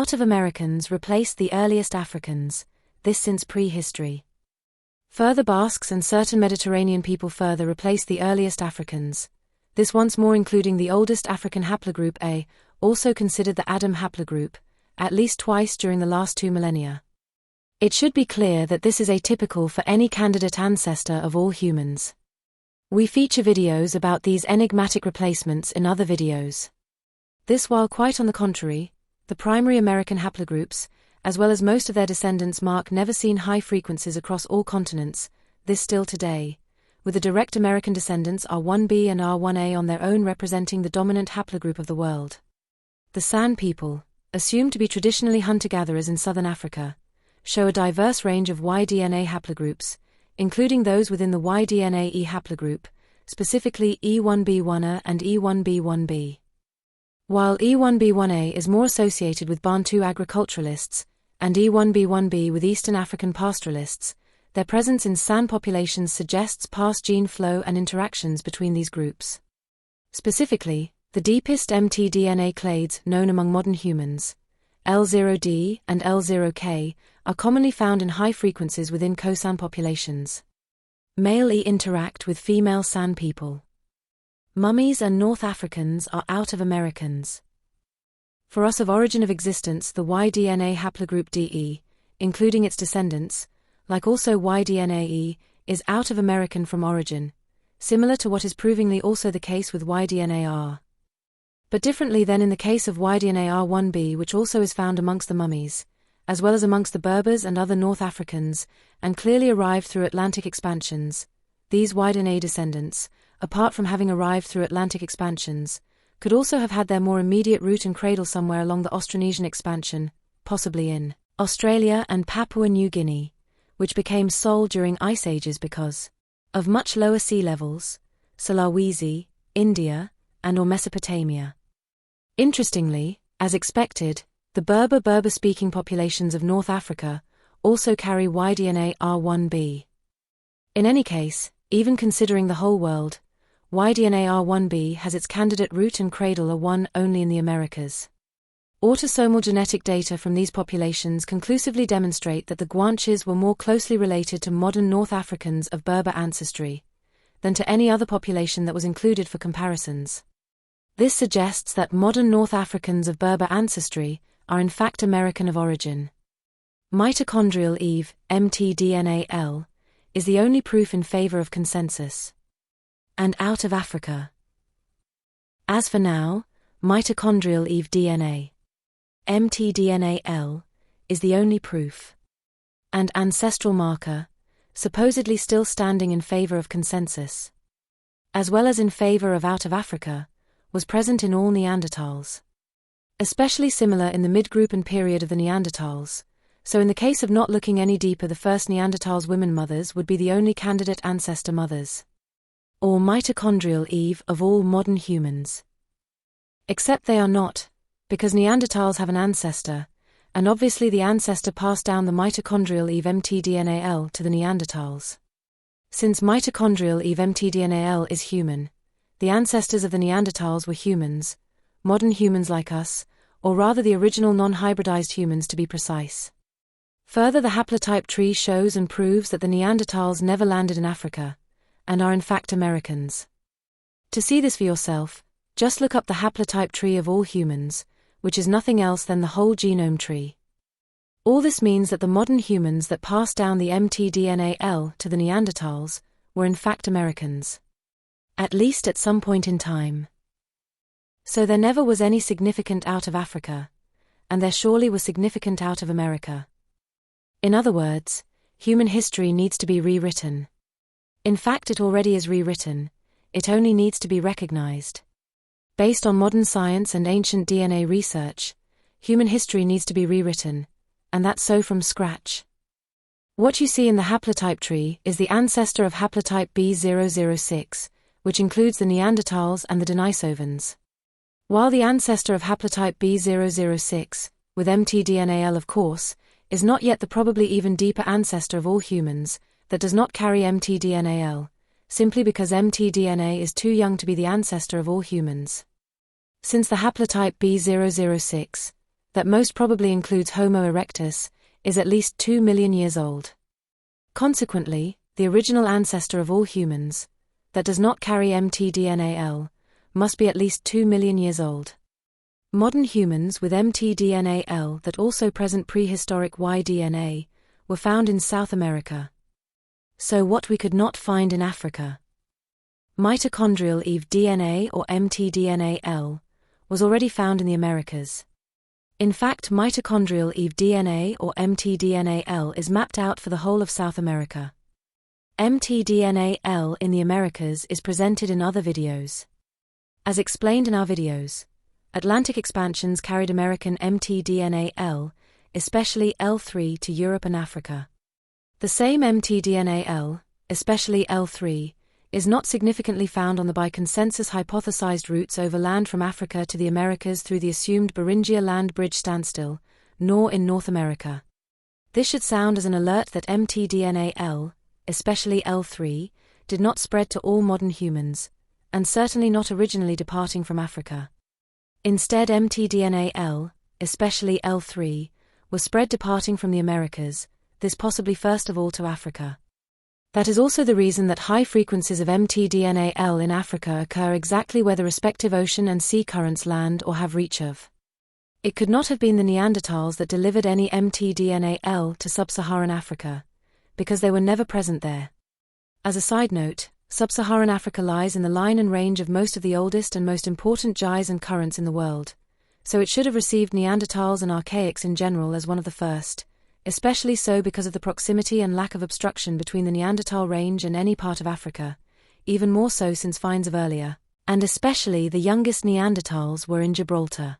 Out of Americans replaced the earliest Africans, this since prehistory. Further Basques and certain Mediterranean people further replaced the earliest Africans, this once more including the oldest African Haplogroup-A, also considered the Adam-Haplogroup, at least twice during the last 2 millennia. It should be clear that this is atypical for any candidate ancestor of all humans. We feature videos about these enigmatic replacements in other videos. This while quite on the contrary, the primary American haplogroups, as well as most of their descendants Mark never seen high frequencies across all continents, this still today, with the direct American descendants R1b and R1a on their own representing the dominant haplogroup of the world. The San people, assumed to be traditionally hunter-gatherers in southern Africa, show a diverse range of Y-DNA haplogroups, including those within the Y-DNA-E haplogroup, specifically E1b1a and E1b1b. While E1b1a is more associated with Bantu agriculturalists, and E1b1b with Eastern African pastoralists, their presence in San populations suggests past gene flow and interactions between these groups. Specifically, the deepest mtDNA clades known among modern humans, L0d and L0k, are commonly found in high frequencies within co-San populations. Male E interact with female San people. Mummies and North Africans are out of Americans. For us of origin of existence, the Y-DNA haplogroup DE, including its descendants, like also Y-DNA-E, is out of American from origin, similar to what is provingly also the case with Y-DNA-R. But differently than in the case of Y-DNA-R1b, which also is found amongst the Mummies, as well as amongst the Berbers and other North Africans, and clearly arrived through Atlantic expansions, these Y-DNA descendants, apart from having arrived through Atlantic expansions, could also have had their more immediate root and cradle somewhere along the Austronesian expansion, possibly in Australia and Papua New Guinea, which became sole during ice ages because of much lower sea levels, Sulawesi, India, and/or Mesopotamia. Interestingly, as expected, the Berber-speaking populations of North Africa also carry Y-DNA R1b. In any case, even considering the whole world, Y-DNA R1b has its candidate root and cradle are one only in the Americas. Autosomal genetic data from these populations conclusively demonstrate that the Guanches were more closely related to modern North Africans of Berber ancestry than to any other population that was included for comparisons. This suggests that modern North Africans of Berber ancestry are in fact American of origin. Mitochondrial Eve, mtDNA-L, is the only proof in favor of consensus. And out of Africa. As for now, mitochondrial Eve DNA, mtDNA-L, is the only proof. And ancestral marker, supposedly still standing in favor of consensus, as well as in favor of out of Africa, was present in all Neanderthals. Especially similar in the mid-group and period of the Neanderthals, so in the case of not looking any deeper, the first Neanderthals' women mothers would be the only candidate ancestor mothers. Or mitochondrial Eve of all modern humans. Except they are not, because Neanderthals have an ancestor, and obviously the ancestor passed down the mitochondrial Eve mtDNA-L to the Neanderthals. Since mitochondrial Eve mtDNA-L is human, the ancestors of the Neanderthals were humans, modern humans like us, or rather the original non-hybridized humans to be precise. Further, the haplotype tree shows and proves that the Neanderthals never landed in Africa, and are in fact Americans. To see this for yourself, just look up the haplotype tree of all humans, which is nothing else than the whole genome tree. All this means that the modern humans that passed down the mtDNA-L to the Neanderthals were in fact Americans. At least at some point in time. So there never was any significant out of Africa, and there surely was significant out of America. In other words, human history needs to be rewritten. In fact, it already is rewritten, it only needs to be recognized. Based on modern science and ancient DNA research, human history needs to be rewritten, and that's so from scratch. What you see in the haplotype tree is the ancestor of haplotype B006, which includes the Neanderthals and the Denisovans. While the ancestor of haplotype B006, with mtDNA-L of course, is not yet the probably even deeper ancestor of all humans, that does not carry mtDNA-L, simply because mtDNA is too young to be the ancestor of all humans. Since the haplotype B006, that most probably includes Homo erectus, is at least 2 million years old. Consequently, the original ancestor of all humans, that does not carry mtDNA-L, must be at least 2 million years old. Modern humans with mtDNA-L that also present prehistoric Y-DNA were found in South America. So what we could not find in Africa. Mitochondrial Eve DNA or mtDNA-L was already found in the Americas. In fact, mitochondrial Eve DNA or mtDNA-L is mapped out for the whole of South America. mtDNA-L in the Americas is presented in other videos. As explained in our videos, Atlantic expansions carried American mtDNA-L, especially L3, to Europe and Africa. The same mtDNA-L, especially L3, is not significantly found on the by consensus hypothesized routes over land from Africa to the Americas through the assumed Beringia land bridge standstill, nor in North America. This should sound as an alert that mtDNA-L, especially L3, did not spread to all modern humans, and certainly not originally departing from Africa. Instead, mtDNA-L, especially L3, was spread departing from the Americas, this possibly first of all to Africa. That is also the reason that high frequencies of mtDNA-L in Africa occur exactly where the respective ocean and sea currents land or have reach of. It could not have been the Neanderthals that delivered any mtDNA-L to sub-Saharan Africa, because they were never present there. As a side note, sub-Saharan Africa lies in the line and range of most of the oldest and most important gyres and currents in the world, so it should have received Neanderthals and Archaics in general as one of the first, especially so because of the proximity and lack of obstruction between the Neanderthal range and any part of Africa, even more so since finds of earlier, and especially the youngest Neanderthals were in Gibraltar.